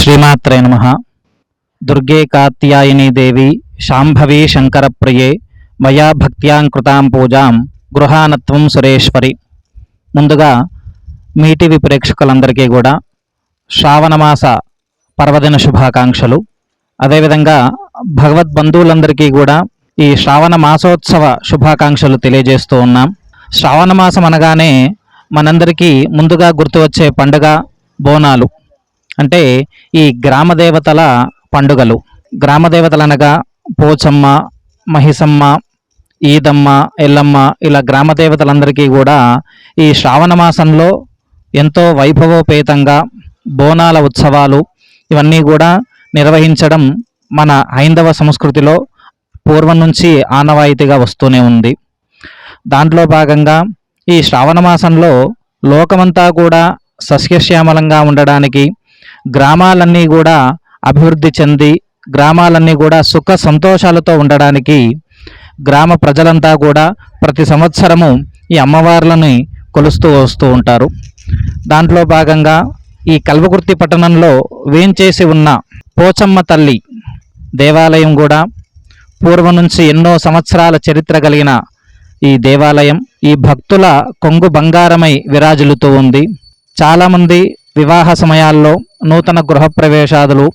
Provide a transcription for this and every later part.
శ్రీమాత్రే నమః. దుర్గే కాత్యాయని దేవి శాంభవి శంకరప్రియే మయా భక్త్యాం పూజాం గృహానత్వం సురేశ్వరి. ముందుగా మీటివి ప్రేక్షకులందరికీ కూడా శ్రావణమాస పర్వదిన శుభాకాంక్షలు. అదేవిధంగా భగవద్బంధువులందరికీ కూడా ఈ శ్రావణ మాసోత్సవ శుభాకాంక్షలు తెలియజేస్తూ ఉన్నాం. శ్రావణ మాసం అనగానే మనందరికీ ముందుగా గుర్తు వచ్చే పండుగ బోనాలు. అంటే ఈ గ్రామదేవతల పండుగలు. గ్రామదేవతలు అనగా పోచమ్మ, మహిసమ్మ, ఈదమ్మ, ఎల్లమ్మ, ఇలా గ్రామదేవతలందరికీ కూడా ఈ శ్రావణ మాసంలో ఎంతో వైభవోపేతంగా బోనాల ఉత్సవాలు ఇవన్నీ కూడా నిర్వహించడం మన హైందవ సంస్కృతిలో పూర్వం నుంచి ఆనవాయితీగా వస్తూనే ఉంది. దాంట్లో భాగంగా ఈ శ్రావణ మాసంలో లోకమంతా కూడా సస్యశ్యామలంగా ఉండడానికి, గ్రామాలన్నీ కూడా అభివృద్ధి చెంది గ్రామాలన్నీ కూడా సుఖ సంతోషాలతో ఉండడానికి గ్రామ ప్రజలంతా కూడా ప్రతి సంవత్సరము ఈ అమ్మవార్లని కొలుస్తూ వస్తూ ఉంటారు. దాంట్లో భాగంగా ఈ కల్వకుర్తి పట్టణంలో వేంచేసి ఉన్న పోచమ్మ తల్లి దేవాలయం కూడా పూర్వం నుంచి ఎన్నో సంవత్సరాల చరిత్ర కలిగిన ఈ దేవాలయం ఈ భక్తుల కొంగు బంగారమై విరాజిల్లుతూ ఉంది. చాలామంది వివాహ సమయాల్లో, నూతన గృహప్రవేశాదులు,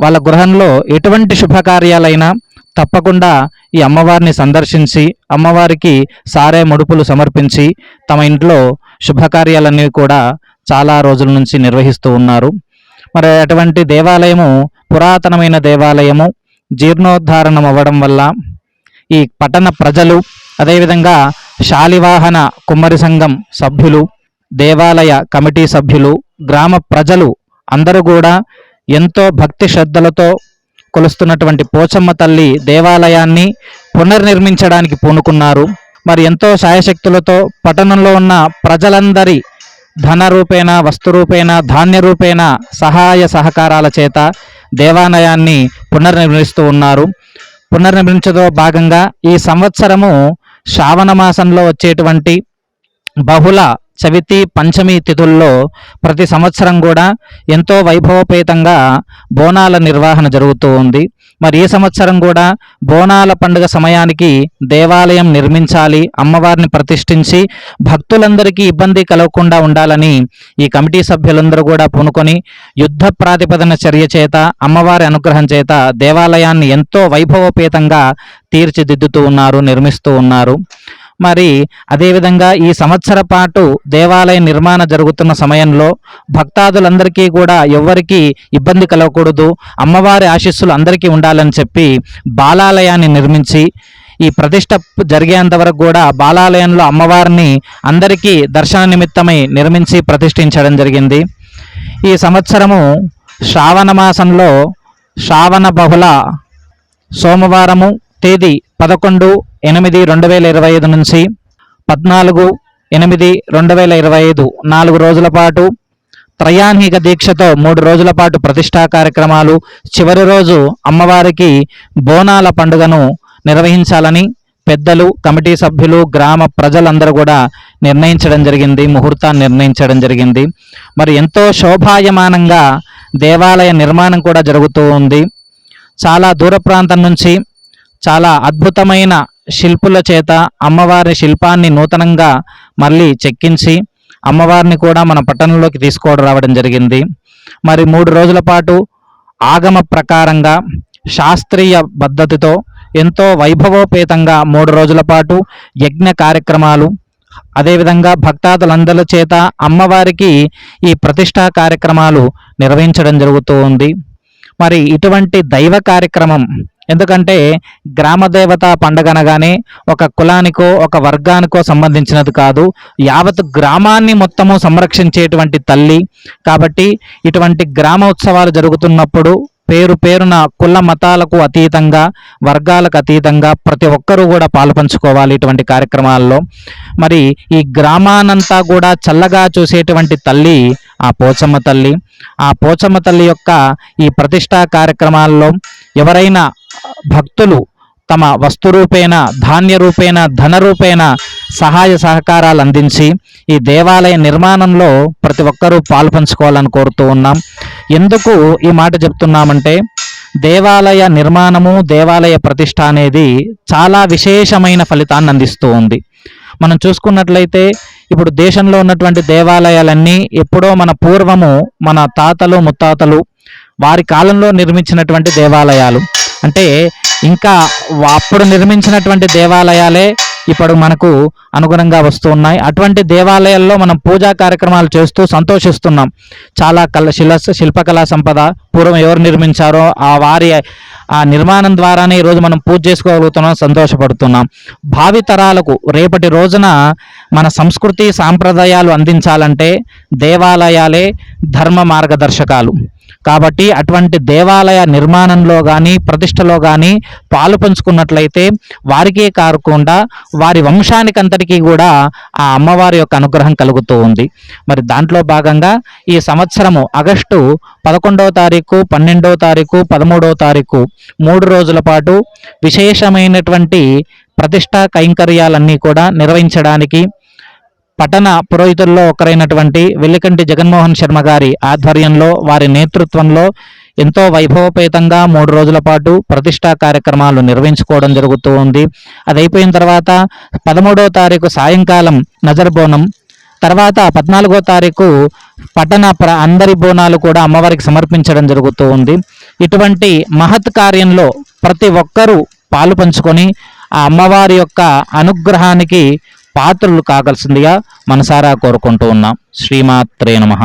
వాళ్ళ గృహంలో ఎటువంటి శుభకార్యాలైనా తప్పకుండా ఈ అమ్మవారిని సందర్శించి అమ్మవారికి సారే ముడుపులు సమర్పించి తమ ఇంట్లో శుభకార్యాలన్నీ కూడా చాలా రోజుల నుంచి నిర్వహిస్తూ ఉన్నారు. మరి అటువంటి దేవాలయము పురాతనమైన దేవాలయము జీర్ణోద్ధారణం అవ్వడం వల్ల ఈ పట్టణ ప్రజలు, అదేవిధంగా శాలివాహన కుమ్మరి సంఘం సభ్యులు, దేవాలయ కమిటీ సభ్యులు, గ్రామ ప్రజలు అందరూ కూడా ఎంతో భక్తి శ్రద్ధలతో కొలుస్తున్నటువంటి పోచమ్మ తల్లి దేవాలయాన్ని పునర్నిర్మించడానికి పూనుకున్నారు. మరి ఎంతో శాయశక్తులతో పట్టణంలో ఉన్న ప్రజలందరి ధన రూపేణ, వస్తు రూపేణ, ధాన్య రూపేణ సహాయ సహకారాల చేత దేవాలయాన్ని పునర్నిర్మిస్తూ ఉన్నారు. పునర్నిర్మించడంలో భాగంగా ఈ సంవత్సరము శ్రావణ మాసంలో వచ్చేటువంటి బహుళ చవితి, పంచమి తిథుల్లో ప్రతి సంవత్సరం కూడా ఎంతో వైభవపేతంగా బోనాల నిర్వహణ జరుగుతూ ఉంది. మరి ఈ సంవత్సరం కూడా బోనాల పండుగ సమయానికి దేవాలయం నిర్మించాలి, అమ్మవారిని ప్రతిష్ఠించి భక్తులందరికీ ఇబ్బంది కలగకుండా ఉండాలని ఈ కమిటీ సభ్యులందరూ కూడా పూనుకొని యుద్ధ ప్రాతిపదన చర్య చేత, అమ్మవారి అనుగ్రహం చేత దేవాలయాన్ని ఎంతో వైభవపేతంగా తీర్చిదిద్దుతూ ఉన్నారు, నిర్మిస్తూ ఉన్నారు. మరి అదేవిధంగా ఈ సంవత్సర పాటు దేవాలయ నిర్మాణ జరుగుతున్న సమయంలో భక్తాదులందరికీ కూడా ఎవ్వరికీ ఇబ్బంది కలగకూడదు, అమ్మవారి ఆశీస్సులు అందరికీ ఉండాలని చెప్పి బాలాలయాన్ని నిర్మించి ఈ ప్రతిష్ట జరిగేంత వరకు కూడా బాలాలయంలో అమ్మవారిని అందరికీ దర్శన నిమిత్తమై నిర్మించి ప్రతిష్ఠించడం జరిగింది. ఈ సంవత్సరము శ్రావణ మాసంలో శ్రావణ బహుళ సోమవారము తేదీ 11/8/2025 నుంచి 14/8/2025 4 రోజుల పాటు త్రయాన్హిక దీక్షతో 3 రోజుల పాటు ప్రతిష్టా కార్యక్రమాలు, చివరి రోజు అమ్మవారికి బోనాల పండుగను నిర్వహించాలని పెద్దలు, కమిటీ సభ్యులు, గ్రామ ప్రజలందరూ కూడా నిర్ణయించడం జరిగింది, ముహూర్తాన్ని నిర్ణయించడం జరిగింది. మరి ఎంతో శోభాయమానంగా దేవాలయ నిర్మాణం కూడా జరుగుతూ ఉంది. చాలా దూర ప్రాంతం నుంచి చాలా అద్భుతమైన శిల్పుల చేత అమ్మవారి శిల్పాన్ని నూతనంగా మళ్ళీ చెక్కించి అమ్మవారిని కూడా మన పట్టణంలోకి తీసుకొని రావడం జరిగింది. మరి 3 రోజుల పాటు ఆగమ ప్రకారంగా శాస్త్రీయ పద్ధతితో ఎంతో వైభవోపేతంగా 3 రోజుల పాటు యజ్ఞ కార్యక్రమాలు, అదేవిధంగా భక్తాదులందరి చేత అమ్మవారికి ఈ ప్రతిష్టా కార్యక్రమాలు నిర్వహించడం జరుగుతూ ఉంది. మరి ఇటువంటి దైవ కార్యక్రమం, ఎందుకంటే గ్రామదేవత పండుగ అనగానే ఒక కులానికో ఒక వర్గానికో సంబంధించినది కాదు, యావత్ గ్రామాన్ని మొత్తము సంరక్షించేటువంటి తల్లి కాబట్టి ఇటువంటి గ్రామ ఉత్సవాలు జరుగుతున్నప్పుడు పేరున కుల మతాలకు అతీతంగా, వర్గాలకు అతీతంగా ప్రతి ఒక్కరూ కూడా పాలుపంచుకోవాలి ఇటువంటి కార్యక్రమాల్లో. మరి ఈ గ్రామానంతా కూడా చల్లగా చూసేటువంటి తల్లి ఆ పోచమ్మ తల్లి. ఆ పోచమ్మ తల్లి యొక్క ఈ ప్రతిష్టా కార్యక్రమాల్లో ఎవరైనా భక్తులు తమ వస్తు రూపేణ, ధాన్య రూపేణ, ధన రూపేణ సహాయ సహకారాలు అందించి ఈ దేవాలయ నిర్మాణంలో ప్రతి ఒక్కరూ పాలు పంచుకోవాలని కోరుతూ ఉన్నాం. ఎందుకు ఈ మాట చెప్తున్నామంటే, దేవాలయ నిర్మాణము, దేవాలయ ప్రతిష్ట అనేది చాలా విశేషమైన ఫలితాన్ని అందిస్తూ ఉంది. మనం చూసుకున్నట్లయితే ఇప్పుడు దేశంలో ఉన్నటువంటి దేవాలయాలన్నీ ఎప్పుడో మన పూర్వము, మన తాతలు ముత్తాతలు వారి కాలంలో నిర్మించినటువంటి దేవాలయాలు. అంటే ఇంకా అప్పుడు నిర్మించినటువంటి దేవాలయాలే ఇప్పుడు మనకు అనుగుణంగా వస్తూ ఉన్నాయి. అటువంటి దేవాలయాల్లో మనం పూజా కార్యక్రమాలు చేస్తూ సంతోషిస్తున్నాం. చాలా శిల్పకళా సంపద పూర్వం ఎవరు నిర్మించారో వారి నిర్మాణం ద్వారానే ఈరోజు మనం పూజ చేసుకోగలుగుతున్నాం, సంతోషపడుతున్నాం. భావితరాలకు రేపటి రోజున మన సంస్కృతి సాంప్రదాయాలు అందించాలంటే దేవాలయాలే ధర్మ మార్గదర్శకాలు. కాబట్టి అటువంటి దేవాలయ నిర్మాణంలో కానీ ప్రతిష్టలో కానీ పాలు పంచుకున్నట్లయితే వారికే కాకుండా వారి వంశానికి అంతటికీ కూడా ఆ అమ్మవారి యొక్క అనుగ్రహం కలుగుతూ ఉంది. మరి దాంట్లో భాగంగా ఈ సంవత్సరము ఆగస్టు 11వ తారీఖు, 12వ తారీఖు, 13వ తారీఖు 3 రోజుల పాటు విశేషమైనటువంటి ప్రతిష్టా కైంకర్యాలన్నీ కూడా నిర్వహించడానికి పట్టణ పురోహితుల్లో ఒకరైనటువంటి వెల్లికంటి జగన్మోహన్ శర్మ గారి ఆధ్వర్యంలో, వారి నేతృత్వంలో ఎంతో వైభవపేతంగా 3 రోజుల పాటు ప్రతిష్టా కార్యక్రమాలు నిర్వహించుకోవడం జరుగుతూ ఉంది. అది అయిపోయిన తర్వాత 13వ తారీఖు సాయంకాలం నజర్ బోనం, తర్వాత 14వ తారీఖు పట్టణ అందరి బోనాలు కూడా అమ్మవారికి సమర్పించడం జరుగుతూ ఉంది. ఇటువంటి మహత్ కార్యంలో ప్రతి ఒక్కరూ పాలు పంచుకొని ఆ అమ్మవారి యొక్క అనుగ్రహానికి పాత్రలు కాగలసిందిగా మనసారా కోరుకుంటూ ఉన్నాం. శ్రీమాత్రే నమః.